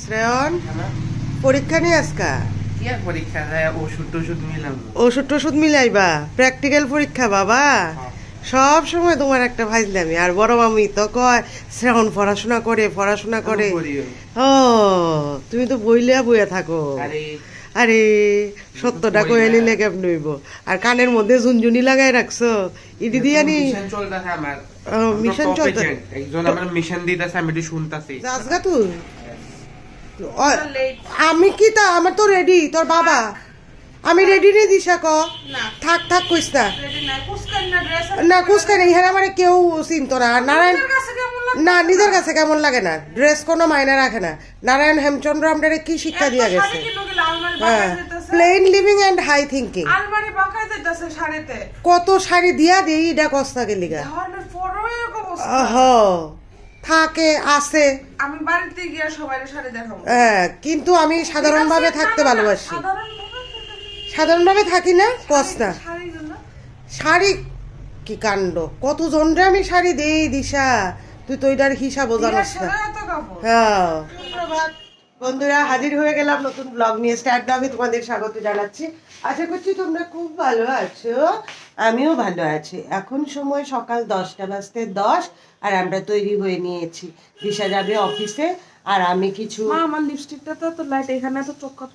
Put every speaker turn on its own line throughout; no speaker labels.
শ্রেয়ন পরীক্ষা নিয়ে আজকা ওষুধ টষুধ মিলাইবা প্র্যাকটিক্যাল পরীক্ষা বাবা সব সময় তোমার একটা ভাইজলামি আর বড় মামি তো কয় শ্রাবণ পড়াশোনা করে ও তুমি তো বইলিয়া বইয়া থাকো আরে সত্যটা কয়ে নিলে কেমন হইব আর কানের মধ্যে ঝুনঝুনি লাগাই রাখছো ইডি দিয়া নি মিশন চলতেছে তুই আমি কি তা আমার তো রেডি তোর বাবা আমি রেডি নেই দিশা ক থাক কইস না কুসকা নেই হ্যাঁ আমার কেউ চিনতো না নারায়ণ না নিজের কাছে কেমন লাগে না ড্রেস কোনো মাইনে রাখে না নারায়ণ হেমচন্দ্র আমাদের কি শিক্ষা দিয়ে গেছে হ্যাঁ plain living and high thinking কত শাড়ি দিয়া দিই এটা কস্তা গেলি গা থাকে আছে আমি বাড়িতে গিয়ে সবাইকে শাড়ি দেখাবো হ্যাঁ কিন্তু আমি সাধারণভাবে থাকতে ভালোবাসি সাধারণভাবে থাকি না কস্তা শাড়ি কি কাণ্ড কত জনরে আমি শাড়ি দেই দিশা তুই তো এটার হিসাবও জানিস না হ্যাঁ বন্ধুরা হাজির হয়ে গেলাম নতুন ব্লগ নিয়ে স্টার্ট ব্লগে তোমাদের স্বাগত জানাচ্ছি আশা করছি তোমরা খুব ভালো আছো আমিও ভালো আছি এখন সময় সকাল 10:10 আর আমরা তৈরি হয়ে নিয়েছি দিশা যাবে অফিসে আর আমি কিছু আমার লিপস্টিকটা তো লাইট এখানে তো চোখা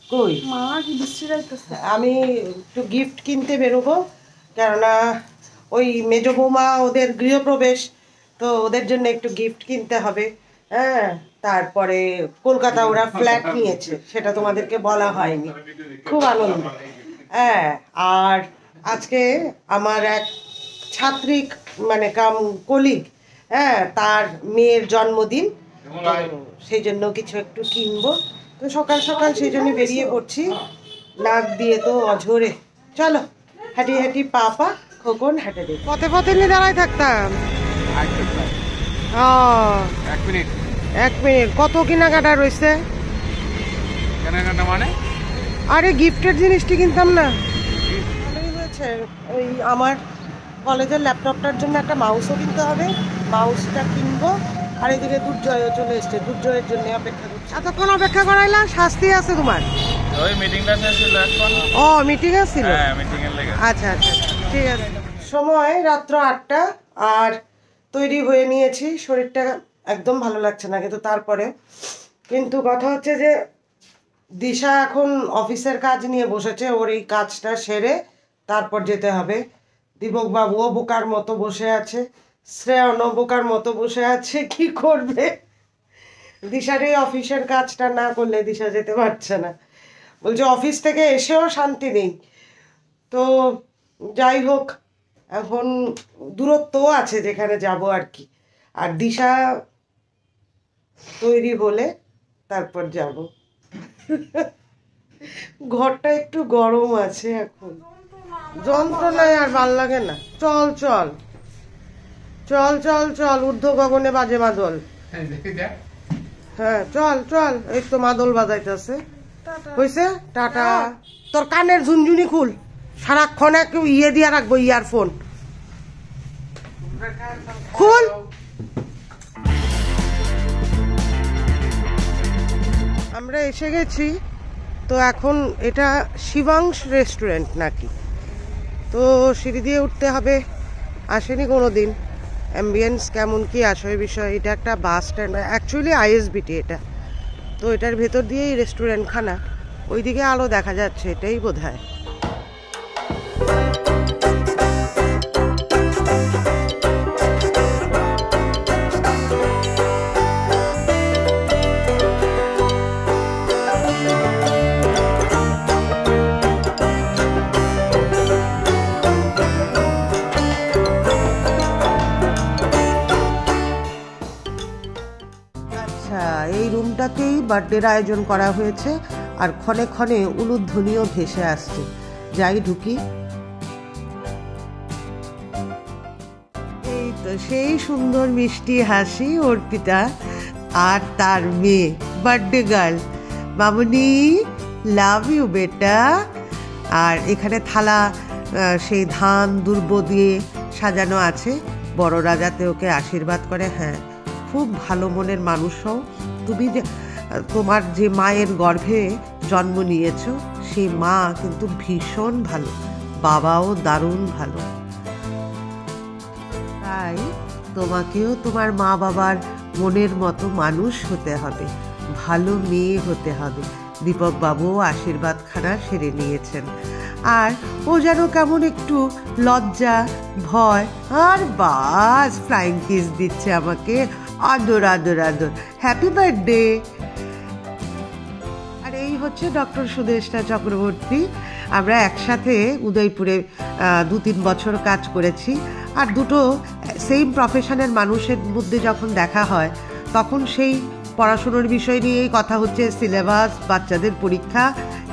কই মা কি লিপস্টিক রাখতেছে আমি একটু গিফট কিনতে বেরোবো কেননা ওই মেজ বৌমা ওদের গৃহপ্রবেশ তো ওদের জন্য একটু গিফট কিনতে হবে হ্যাঁ তারপরে কলকাতা ওরা ফ্ল্যাট নিয়েছে সেটা তোমাদেরকে বলা হয়নি খুব আনন্দ হ্যাঁ আর আজকে আমার এক ছাত্রী মানে কাম কলিগ হ্যাঁ তার মেয়ের জন্মদিন সেই জন্য কিছু একটু কিনবো তো সকাল সকাল সেই জন্য বেরিয়ে পড়ছি নাক দিয়ে তো অঝরে চলো হাঁটি পা খোকন হাঁটে দিই পথে নিয়ে দাঁড়ায় থাকতাম এক মিনিট কত কেনাকাটা রয়েছে
মানে
আরে গিফটের জিনিসটি কিনতাম না হয়েছে ওই আমার কলেজের ল্যাপটপটার জন্য একটা মাউসও কিনতে হবে মাউসটা কিনবো আর এদিকে দুর্জয়ও চলে এসছে দুর্জয়ের জন্য অপেক্ষা করছি এতক্ষণ অপেক্ষা করাইলাম শাস্তি আছে তোমার
ওই মিটিংটা ছিল এখন
ও মিটিং আছিল
হ্যাঁ মিটিং এর লাগা
আচ্ছা ঠিক আছে সময় রাত্র 8টা আর তৈরি হয়ে নিয়েছি শরীরটা একদম ভালো লাগছে না কিন্তু কথা হচ্ছে যে দিশা এখন অফিসের কাজ নিয়ে বসেছে ওর এই কাজটা সেরে তারপর যেতে হবে দীপক বাবুও বোকার মতো বসে আছে শ্রেয়নও বোকার মতো বসে আছে কি করবে দিশার এই অফিসের কাজটা না করলে দিশা যেতে পারছে না বলছে অফিস থেকে এসেও শান্তি নেই তো যাই হোক এখন দূরত্বও আছে যেখানে যাব আর কি আর দিশা তৈরি হলে তারপর যাব ঘরটা একটু গরম আছে এখন যন্ত্রণায় আর ভাল লাগে না চল ঊর্ধ্ব গগনে বাজে মাদল হ্যাঁ চল এই তো মাদল বাজাইতেছে হয়েছে টাটা তোর কানের ঝুনঝুনি খুল সারাক্ষণ কেউ দিয়া রাখবো ইয়ারফোন খুল আমরা এসে গেছি তো এখন এটা শিবাংশ রেস্টুরেন্ট নাকি তো সিঁড়ি দিয়ে উঠতে হবে আসেনি কোনো দিন অ্যাম্বিয়েন্স কেমন কি আসে বিষয় এটা একটা বাস স্ট্যান্ড অ্যাকচুয়ালি আইএসবিটি এটা তো এটার ভেতর দিয়েই রেস্টুরেন্টখানা ওইদিকে আলো দেখা যাচ্ছে এটাই বোধহয় এই রুমটাতেই বার্থডের আয়োজন করা হয়েছে আর ক্ষণে ক্ষণে উলুধ্বনিও ভেসে আসছে যাই ঢুকি এই তো সেই সুন্দর মিষ্টি হাসি অর্পিতা আর তার মেয়ে birthday girl Mamuni love you বেটা আর এখানে থালা সেই ধান দুর্ব দিয়ে সাজানো আছে বড়রা যাতে ওকে আশীর্বাদ করে হ্যাঁ খুব ভালো মনের মানুষ হও তুমি যে তোমার যে মায়ের গর্ভে জন্ম নিয়েছো সেই মা কিন্তু ভীষণ ভালো, বাবাও দারুণ ভালো। তাই তোমাকেও তোমার মা বাবার মনের মতো মানুষ হতে হবে, ভালো মেয়ে হতে হবে। দীপক বাবুও আশীর্বাদ খানা সেরে নিয়েছেন। আর ও যেন কেমন একটু লজ্জা ভয় আর বাস ফ্লাইং কিস দিচ্ছে আমাকে, আদর আদর আদর, হ্যাপি বার্থডে। আর এই হচ্ছে ডক্টর সুদেষ্টা চক্রবর্তী। আমরা একসাথে উদয়পুরে 2-3 বছর কাজ করেছি। আর দুটো সেম প্রফেশনের মানুষের মধ্যে যখন দেখা হয় তখন সেই পড়াশুনোর বিষয় নিয়েই কথা হচ্ছে, সিলেবাস, বাচ্চাদের পরীক্ষা,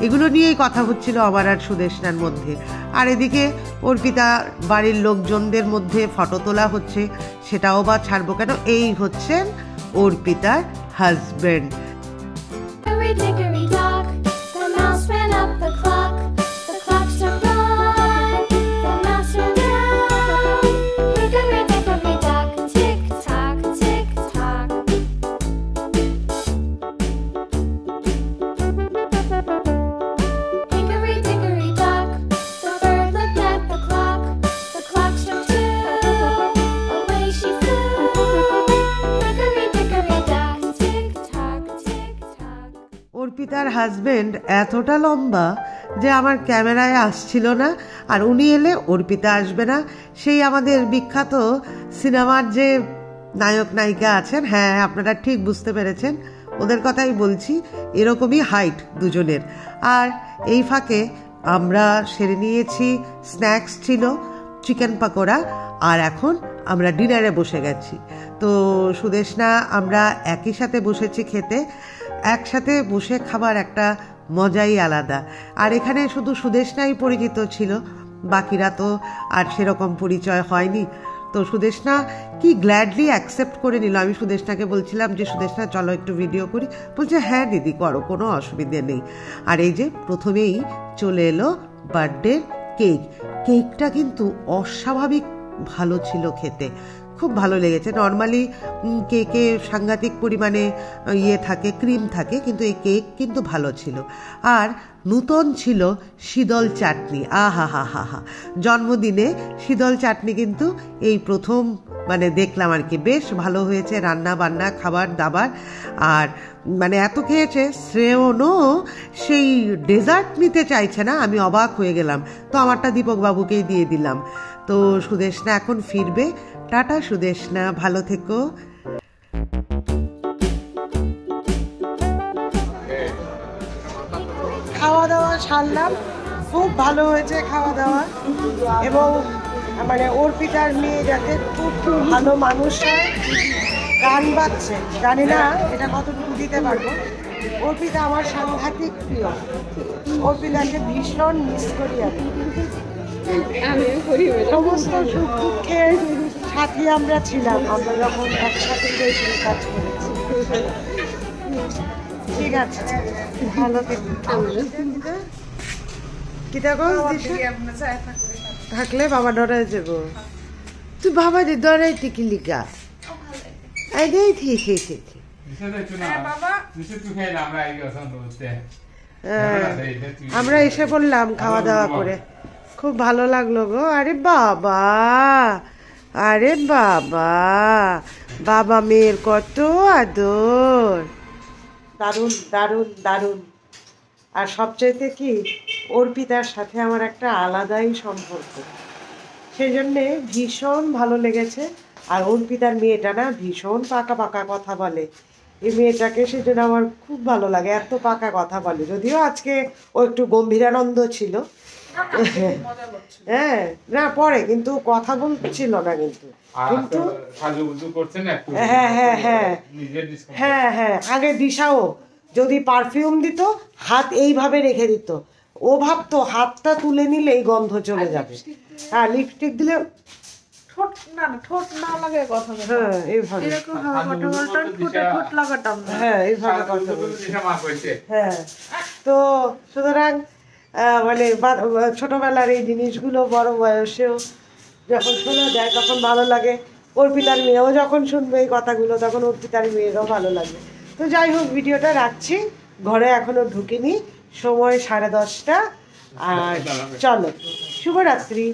এগুলো নিয়েই কথা হচ্ছিল আমার আর সুদেষ্টার মধ্যে। আর এদিকে অর্পিতা বাড়ির লোকজনদের মধ্যে ফটো তোলা হচ্ছে, সেটাও বা ছাড়বো কেন। এই হচ্ছেন অর্পিতার হাজব্যান্ড। অর্পিতার হাজবেন্ড এতটা লম্বা যে আমার ক্যামেরায় আসছিল না, আর উনি এলে অর্পিতা আসবে না। সেই আমাদের বিখ্যাত সিনেমার যে নায়ক নায়িকা আছেন, হ্যাঁ আপনারা ঠিক বুঝতে পেরেছেন, ওদের কথাই বলছি। এরকমই হাইট দুজনের। আর এই ফাঁকে আমরা সেরে নিয়েছি, স্ন্যাক্স ছিল চিকেন পাকোড়া, আর এখন আমরা ডিনারে বসে গেছি। তো সুদেষ্ণা আমরা একই সাথে বসেছি খেতে। একসাথে বসে খাবার একটা মজাই আলাদা। আর এখানে শুধু সুদেষ্ণাই পরিচিত ছিল, বাকিরা তো আর সেরকম পরিচয় হয়নি। তো সুদেষ্ণা কি গ্ল্যাডলি অ্যাকসেপ্ট করে নিল। আমি সুদেষ্ণাকে বলছিলাম যে সুদেষ্ণা চলো একটু ভিডিও করি, বলছে হ্যাঁ দিদি করো, কোনো অসুবিধে নেই। আর এই যে প্রথমেই চলে এলো বার্থডের কেক। কেকটা কিন্তু অস্বাভাবিক ভালো ছিল খেতে, খুব ভালো লেগেছে। নর্মালি কেকে সাংঘাতিক পরিমাণে থাকে, ক্রিম থাকে, কিন্তু এই কেক কিন্তু ভালো ছিল। আর নূতন ছিল শীতল চাটনি, আহা হা হা হা। জন্মদিনে শীতল চাটনি কিন্তু এই প্রথম মানে দেখলাম আর কি। বেশ ভালো হয়েছে রান্না বান্না, খাবার দাবার। আর মানে এত খেয়েছে, শ্রেয়নও সেই ডেজার্ট নিতে চাইছে না, আমি অবাক হয়ে গেলাম। তো আমারটা দীপক বাবুকেই দিয়ে দিলাম। তো সুদেষ্ণা এখন ফিরবে। টাটা সুদেষ্ণা, ভালো থেকো। খাওয়া দাওয়া সারলাম, খুব ভালো হয়েছে খাওয়া দাওয়া। এবং মানে অর্পিতার মেয়ে যাতে খুব ভালো মানুষ হয়, গান বাজছে, জানি না এটা কতটুকু দিতে পারবো। অর্পিতা আমার সাংঘাতিক প্রিয়, অর্পিতাকে ভীষণ মিস করি আমি। সমস্ত সুখ দুঃখের সাথী আমরা ছিলাম, আমরা যখন একসাথে কাজ করেছি। ঠিক আছে, ভালো কি থাকলে বাবা ডরাই যাব। তুই বাবা যে ডরাইতে কি লিখা আমরা এসে পড়লাম খাওয়া দাওয়া করে, খুব ভালো লাগলো গো। আরে বাবা, আরে বাবা, বাবা মেয়ের কত আদর, দারুণ দারুণ দারুণ। আর সবচাইতে কি অর্পিতার সাথে আমার একটা আলাদাই সম্পর্ক, সেই জন্যে ভীষণ ভালো লেগেছে। আর অর্পিতার মেয়েটা না ভীষণ পাকা পাকা কথা বলে, এই মেয়েটাকে সেজন্য আমার খুব ভালো লাগে, এত পাকা কথা বলে। যদিও আজকে ও একটু গম্ভীরানন্দ ছিল, হ্যাঁ না পরে কিন্তু কথা বলছিল না, কিন্তু কিন্তু হ্যাঁ হ্যাঁ হ্যাঁ হ্যাঁ হ্যাঁ আগে দিশাও যদি পারফিউম দিত হাত এইভাবে রেখে দিত, ও ভাবতো হাতটা তুলে নিলে এই গন্ধ চলে যাবে। হ্যাঁ লিপস্টিক দিলে ঠোঁট না লাগে কথা, হ্যাঁ এইভাবে ঠোঁট লাগাতাম, হ্যাঁ এইভাবে কথা বলছে। হ্যাঁ তো সুতরাং মানে ছোটবেলার এই জিনিসগুলো বড় বয়সেও যখন শোনা যায় তখন ভালো লাগে। অর্পিতার মেয়েও যখন শুনবে এই কথাগুলো তখন অর্পিতার মেয়েরও ভালো লাগে। তো যাই হোক, ভিডিওটা রাখছি, ঘরে এখনো ঢুকিনি, সময় 10:30। আর চলো, শুভরাত্রি।